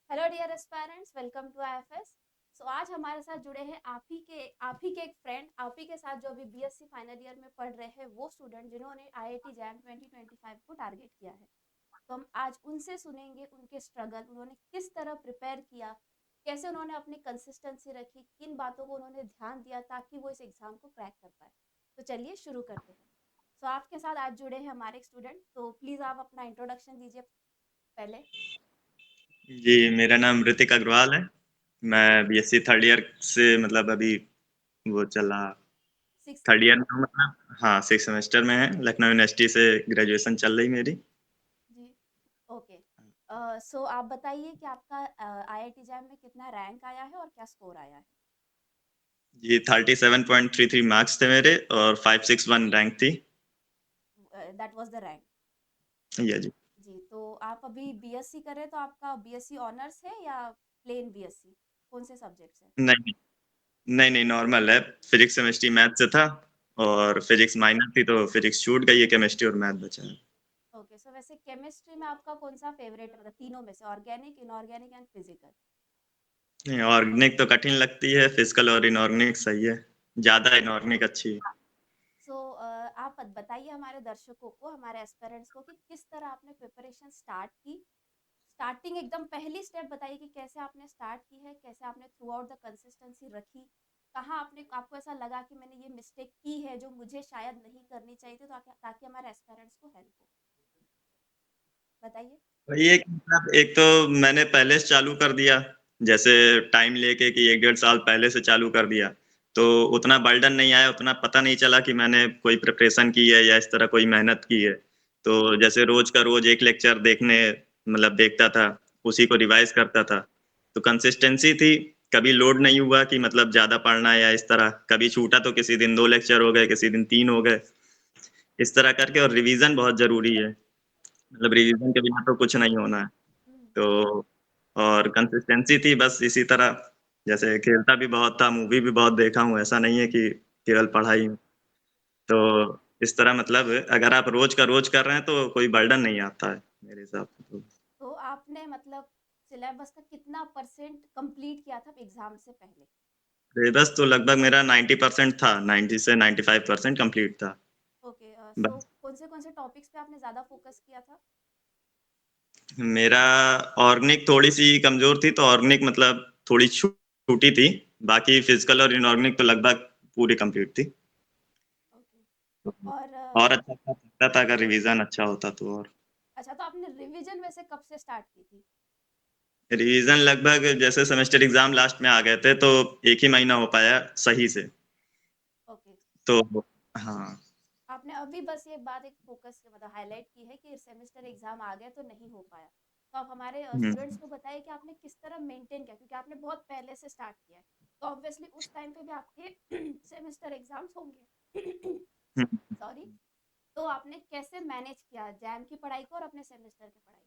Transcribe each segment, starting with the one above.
Hello dear aspirants, welcome to IFS. So आज हमारे साथ जुड़े हैं आप ही के एक फ्रेंड, आप ही के साथ जो अभी बीएससी फाइनल ईयर में पढ़ रहे हैं वो स्टूडेंट जिन्होंने आईआईटी जैम 2025 को टारगेट किया है। तो हम आज उनसे सुनेंगे उनके स्ट्रगल, उन्होंने किस तरह प्रिपेयर किया, कैसे उन्होंने अपनी कंसिस्टेंसी रखी, किन बातों को उन्होंने ध्यान दिया ताकि वो इस एग्जाम को क्रैक कर पाए। तो चलिए शुरू करते हैं। सो आपके साथ आज जुड़े हैं हमारे एक स्टूडेंट, तो प्लीज़ आप अपना इंट्रोडक्शन दीजिए पहले। जी, मेरा नाम ऋतिक अग्रवाल है। मैं बीएससी थर्ड ईयर से मतलब अभी वो चला सिक्स थर्ड ईयर सेमेस्टर। में हूँ मतलब। हाँ, सिक्स सेमेस्टर में है। लखनऊ यूनिवर्सिटी से ग्रेजुएशन चल रही मेरी। जी, ओके। सो आप बताइए कि आपका आईआईटी जैम में कितना रैंक आया है और क्या स्कोर आया है? जी, 37.33 मार्क्स थे मेरे और 561 रैंक थी। That was the rank. या जी। जी, तो आप अभी बीएससी कर रहे हैं, तो आपका बीएससी ऑनर्स है या प्लेन बीएससी? कौन से सब्जेक्ट्स हैं? नहीं, नहीं, नहीं, नॉर्मल है। फिजिक्स, केमिस्ट्री, मैथ से था और फिजिक्स माइनर थी तो फिजिक्स छूट गई है, केमिस्ट्री और मैथ बचा है। ओके, सो वैसे केमिस्ट्री में आपका कौन सा फेवरेट है, मतलब तीनों में से, ऑर्गेनिक, इनऑर्गेनिक एंड फिजिकल? नहीं, ऑर्गेनिक तो कठिन लगती है, फिजिकल और इनऑर्गेनिक सही है। ज़्यादा इनऑर्गेनिक अच्छी है। सो आप बताइए हमारे दर्शकों को, हमारे एस्पिरेंट्स को, कि किस तरह आपने प्रिपरेशन स्टार्ट की। स्टार्टिंग एकदम पहली स्टेप बताइए कि कैसे आपने स्टार्ट की है, कैसे आपने थ्रू आउट द कंसिस्टेंसी रखी, कहाँ आपने आपको ऐसा लगा कि मैंने ये मिस्टेक की है जो मुझे शायद नहीं करनी चाहिए थी, ताकि ताकि हमारे एस्पिरेंट्स को हेल्प हो। बताइए। वही एक मतलब एक तो मैंने पहले से चालू कर दिया, जैसे टाइम लेके कि 1 डेढ़ साल पहले से चालू कर दिया, तो उतना बर्डन नहीं आया, उतना पता नहीं चला कि मैंने कोई प्रिपरेशन की है या इस तरह कोई मेहनत की है। तो जैसे रोज का रोज एक लेक्चर देखने मतलब देखता था, उसी को रिवाइज करता था। तो कंसिस्टेंसी थी। कभी लोड नहीं हुआ कि मतलब ज़्यादा पढ़ना है या इस तरह। कभी छूटा तो किसी दिन 2 लेक्चर हो गए, किसी दिन 3 हो गए, इस तरह करके। और रिवीजन बहुत ज़रूरी है, मतलब रिवीजन के बिना तो कुछ नहीं होना है। हम्म। तो और कंसिस्टेंसी थी बस इसी तरह। जैसे खेलता भी बहुत था, मूवी भी बहुत देखा हूँ, ऐसा नहीं है कि केवल पढ़ाई में। तो इस तरह मतलब अगर आप रोज का रोज कर रहे हैं तो कोई बर्डन नहीं आता है मेरे हिसाब से तो। तो आपने मतलब सिलेबस का कितना परसेंट कंप्लीट किया था एग्जाम से पहले? सिलेबस तो लगभग मेरा 90% था, 90 से 95% कंप्लीट था। ओके, सो बस कौन से टॉपिक्स पे आपने ज़्यादा फोकस किया था? मेरा ऑर्गेनिक थोड़ी सी कमजोर थी, तो ऑर्गेनिक मतलब थोड़ी छूटी थी। बाकी फिजिकल और इनऑर्गेनिक तो लगभग पूरी कंप्लीट थी। ओके। और और अच्छा कर सकता था अगर रिवीजन अच्छा होता तो। और अच्छा, तो आपने रिवीजन वैसे कब से स्टार्ट की थी? रिवीजन लगभग जैसे सेमेस्टर एग्जाम लास्ट में आ गए थे तो एक ही महीना हो पाया सही से। ओके। तो हाँ। आपने अभी बस ये बात एक फोकस मतलब हाईलाइट की है कि सेमेस्टर एग्जाम आ गया तो नहीं हो पाया। तो आप हमारे हम्म, स्टूडेंट्स को बताइए कि आपने किस तरह मेंटेन किया, क्योंकि आपने बहुत पहले से स्टार्ट किया है। तो ऑब्वियसली उस टाइम पे भी आपके सेमेस्टर एग्जाम्स होंगे। हम्म। सॉरी। तो आपने कैसे मैनेज किया जैम की पढ़ाई को और अपने सेमेस्टर की पढ़ाई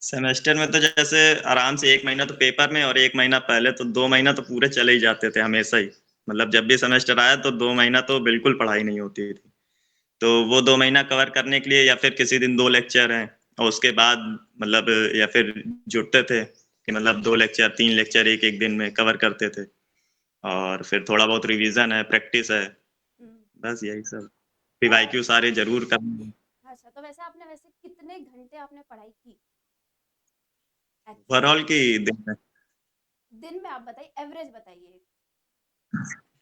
सेमेस्टर में तो जैसे आराम से एक महीना तो पेपर में और एक महीना पहले, तो 2 महीना तो पूरे चले ही जाते थे हमेशा ही। मतलब जब भी सेमेस्टर आया तो 2 महीना तो बिल्कुल पढ़ाई नहीं होती थी। तो वो 2 महीना कवर करने के लिए या फिर किसी दिन 2 लेक्चर हैं और उसके बाद मतलब या फिर जुटते थे कि मतलब 2 लेक्चर 3 लेक्चर एक एक दिन में कवर करते थे। और फिर थोड़ा बहुत रिवीजन है, प्रैक्टिस है, को? बस यही सब। और पीवाईक्यू सारे जरूर करने। अच्छा, तो वैसे आपने वैसे कितने घंटे आपने पढ़ाई की एक्चुअल में? ओवरऑल की दिन में दिन में आप बताइए, एवरेज बताइए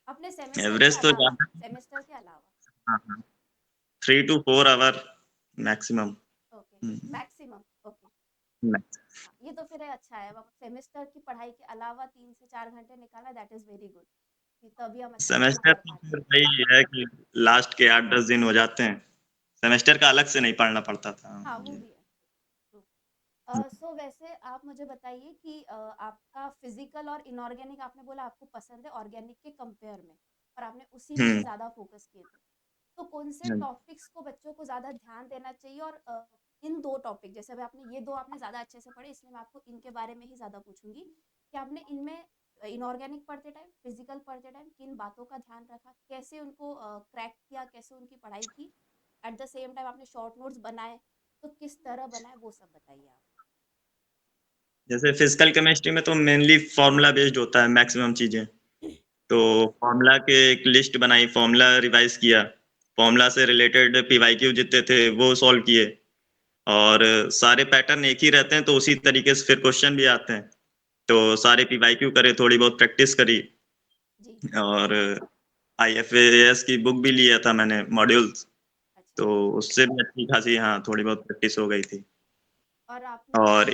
अपने सेमेस्टर के एवरेज तो अलावा, ज्यादा। सेमेस्टर के अलावा। हाँ, हाँ, 3 to 4 hour maximum. Okay, maximum. Okay. हाँ, ये तो फिर अच्छा है, अब सेमेस्टर की पढ़ाई के अलावा 3 से 4 घंटे निकालना, दैट इज वेरी गुड, कि तभी हम अच्छे से सेमेस्टर पढ़ तो पाते फिर हैं। वही है कि लास्ट के 8 10 दिन हो जाते हैं। सेमेस्टर का अलग से नहीं पढ़ना पड़ता था हाँ, वो ये। भी है। सो वैसे आप मुझे बताइए कि आपका फिजिकल और इनऑर्गेनिक, आपने बोला आपको पसंद है ऑर्गेनिक के कंपेयर में, और आपने उसी में ही हम्म। ज़्यादा फोकस किए थे। तो कौन से हम्म। टॉपिक्स को बच्चों को ज़्यादा ध्यान देना चाहिए, और इन दो टॉपिक, जैसे अभी आपने ये दो आपने ज़्यादा अच्छे से पढ़े, इसलिए मैं आपको इनके बारे में ही ज़्यादा पूछूंगी कि आपने इनमें इनऑर्गेनिक पढ़ते टाइम, फिजिकल पढ़ते टाइम किन बातों का ध्यान रखा, कैसे उनको क्रैक किया, कैसे उनकी पढ़ाई की, एट द सेम टाइम आपने शॉर्ट नोट्स बनाए, तो किस तरह बनाए, वो सब बताइए आप। जैसे फिजिकल केमिस्ट्री में तो मेनली फॉर्मूला बेस्ड होता है मैक्सिमम चीजें। तो फॉर्मूला के एक लिस्ट बनाई, फॉर्मूला रिवाइज किया, फॉर्मूला से रिलेटेड पीवाईक्यू जितने थे वो सॉल्व किए, और सारे पैटर्न एक ही रहते हैं तो उसी तरीके से फिर क्वेश्चन भी आते हैं। तो सारे पीवाईक्यू करे, थोड़ी बहुत प्रैक्टिस करी, जी। और आईएफएस की बुक भी लिया था मैंने, मॉड्यूल्स। अच्छा। तो उससे भी अच्छी खासी हाँ थोड़ी बहुत प्रैक्टिस हो गई थी। और आपने और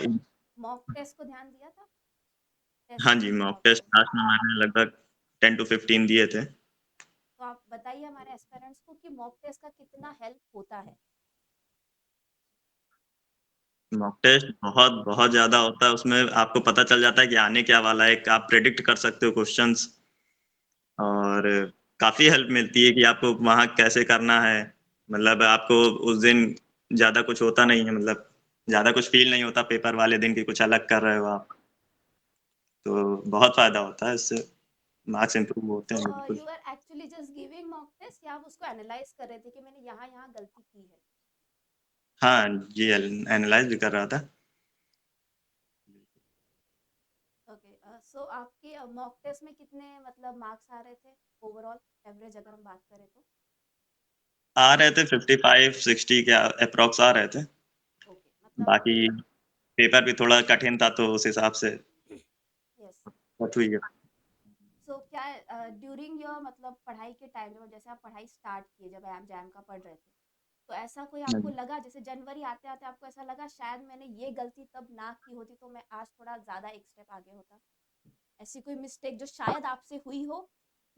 मॉक टेस्ट को ध्यान दिया था? टेस्ट हाँ जी, series mock mock test test. Last में मैंने लगभग 10 to 15 दिए थे। तो आप बताइए हमारे एस्पिरेंट्स को कि मॉक टेस्ट का कितना हेल्प होता है। मॉक टेस्ट बहुत बहुत ज्यादा होता है, उसमें आपको पता चल जाता है कि आने क्या वाला है, आप प्रेडिक्ट कर सकते हो क्वेश्चंस, और काफी हेल्प मिलती है कि आपको वहाँ कैसे करना है। मतलब आपको उस दिन ज्यादा कुछ होता नहीं है, मतलब ज्यादा कुछ फील नहीं होता पेपर वाले दिन की कुछ अलग कर रहे हो आप। तो बहुत फायदा होता है इससे, मार्क्स इंप्रूव होते सो हैं बिल्कुल। You are actually just giving mock test या आप उसको एनालाइज कर रहे थे कि मैंने यहाँ यहाँ गलती की है? हाँ जी, एनालाइज भी कर रहा था। ओके। सो आपके मॉक टेस्ट में कितने मतलब मार्क्स आ रहे थे ओवरऑल एवरेज अगर हम बात करें तो? आ रहे थे 55-60 के अप्रॉक्स आ रहे थे। ओके मतलब बाकी पेपर भी थोड़ा कठिन था तो उस हिसाब से यस। बात हुई है। सो क्या ड्यूरिंग योर मतलब पढ़ाई के टाइम जब जैसे आप पढ़ाई स्टार्ट किए जब आप जैम का पढ़ रहे थे, तो ऐसा कोई आपको लगा जैसे जनवरी आते आते आपको ऐसा लगा शायद मैंने ये गलती तब ना की होती तो मैं आज थोड़ा ज़्यादा एक स्टेप आगे होता? ऐसी कोई मिस्टेक जो शायद आपसे हुई हो,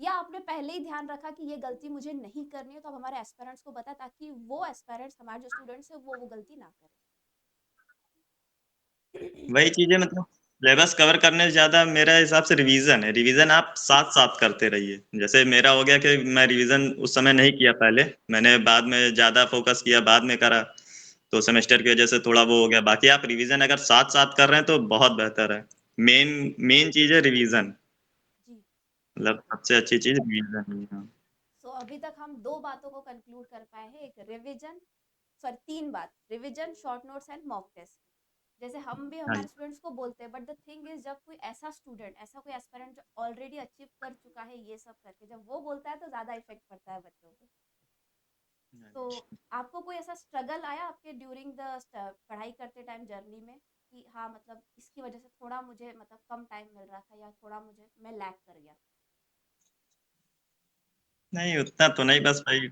या आपने पहले ही ध्यान रखा कि ये गलती मुझे नहीं करनी है तो अब हमारे एस्पिरेंट्स को बताए ताकि वो एस्पिरेंट्स हमारे जो स्टूडेंट्स हैं वो गलती ना करें? वही चीजें, मतलब सिलेबस कवर करने से ज्यादा मेरा हिसाब से रिवीजन है। रिवीजन आप साथ साथ करते रहिए। जैसे मेरा हो गया कि मैं रिवीजन उस समय नहीं किया पहले, मैंने बाद में ज्यादा फोकस किया, बाद में करा, तो सेमेस्टर की वजह से थोड़ा वो हो गया। बाकी आप रिवीजन अगर साथ साथ कर रहे हैं तो बहुत बेहतर है। मेन मेन चीज है रिवीजन, जी। मतलब सबसे अच्छी चीज रिवीजन है। सो अभी तक हम दो बातों को कंक्लूड कर पाए हैं, एक रिवीजन, सॉरी तीन बात, revision, short notes and mock test. जैसे हम भी हाँ हमारे जी। स्टूडेंट्स को बोलते हैं, बट द थिंग इज जब कोई ऐसा स्टूडेंट, ऐसा कोई एस्पिरेंट जो ऑलरेडी अचीव कर चुका है ये सब करके, जब वो बोलता है तो ज़्यादा इफेक्ट पड़ता है बच्चों पे। तो आपको कोई ऐसा स्ट्रगल आया आपके ड्यूरिंग द पढ़ाई करते टाइम जर्नी में कि हाँ मतलब इसकी वजह से थोड़ा मुझे मतलब कम टाइम मिल रहा था या थोड़ा मुझे मैं लैग कर गया? नहीं उतना तो नहीं, बस भाई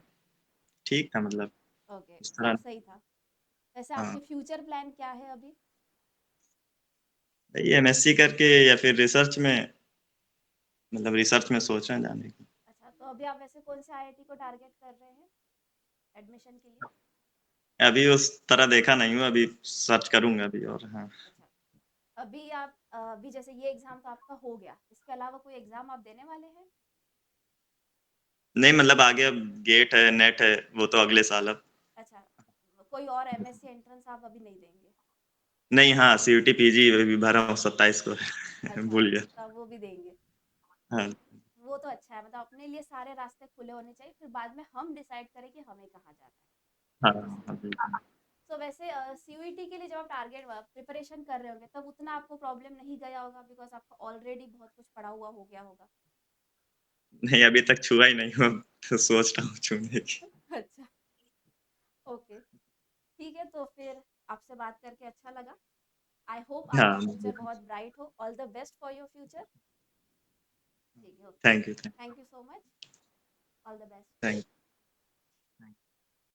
ठीक था, मतलब ओके, इस सब तरह। सही था। वैसे हाँ, आपके फ्यूचर प्लान क्या है अभी? भाई एमएससी करके या फिर रिसर्च में, मतलब रिसर्च में सोच रहे हैं जाने की। अच्छा, तो अभी आप वैसे कौन से आईआईटी को टारगेट कर रहे हैं एडमिशन के लिए? अभी उस तरह देखा नहीं हूँ, अभी सर्च करूंगा अभी, और हाँ। अच्छा, अभी आप अभी जैसे ये एग्जाम तो आपका हो गया, इसके अलावा कोई एग्जाम आप देने वाले हैं? नहीं, मतलब आगे अब गेट है, नेट है, वो तो अगले साल अब। अच्छा, कोई और एमएससी एंट्रेंस आप अभी नहीं देंगे? नहीं, हाँ सीयूटी पीजी अभी भरा हूँ 27 को अच्छा, भूल गया। तब वो भी देंगे। हाँ वो तो अच्छा है, मतलब अपने लिए सारे रास्ते खुले होने चाहिए, फिर बाद में हम डिसाइड करें कि हमें कहाँ जाना है। हाँ ये तो सही हाँ, है। बिल्कुल। सो वैसे सीयूईटी के लिए जब आप टारगेट प्रिपरेशन कर रहे होंगे तब उतना आपको प्रॉब्लम नहीं गया होगा बिकॉज आपका ऑलरेडी बहुत कुछ पढ़ा हुआ हो गया होगा। नहीं, अभी तक छुआ ही नहीं हूँ, तो सोच रहा हूँ छूने की। अच्छा। ओके। ठीक है, तो फिर आपसे बात करके अच्छा लगा। आई होप आपका हाँ, फ्यूचर बहुत ब्राइट हो। All the best for your future. ठीक है, okay. Thank you. Thank you so much. All the best. Thank